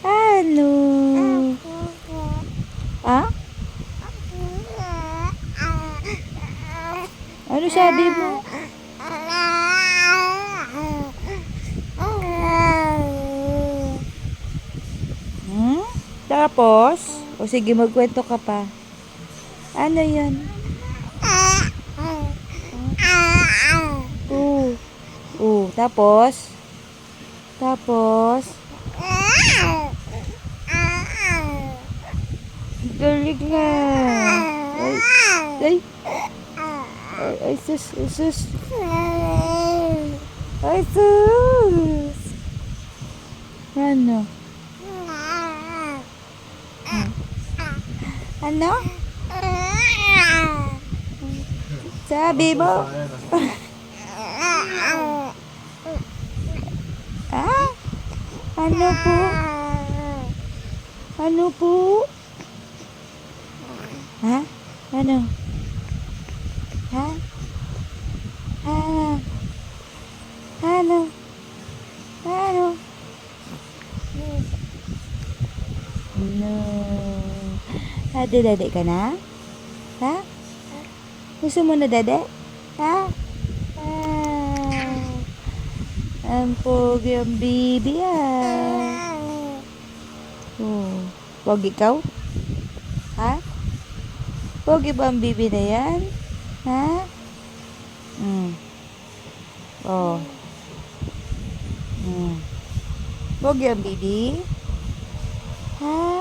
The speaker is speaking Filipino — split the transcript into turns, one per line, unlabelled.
Ano? Ah? Ano sabi mo? Hmm? Tapos? O sige, magkwento ka pa. Ano yan? Tapos? Tapos? Galing na. Ay, ay, ay, sus, ay, sus. Ay, sus. Ano? Ano? Sabi mo? Ah? Ano po? Ano po? Ha? Ano? Ha? Ah? Ano? Ano? No. Dede ka na? Ha? Gusto mo na dede? Ha? Ang pogi ang bibi Pogi ikaw? Ha? Pogi ba ang bibi na yan? Ha? Oh. Pogi ang bibi? Ha?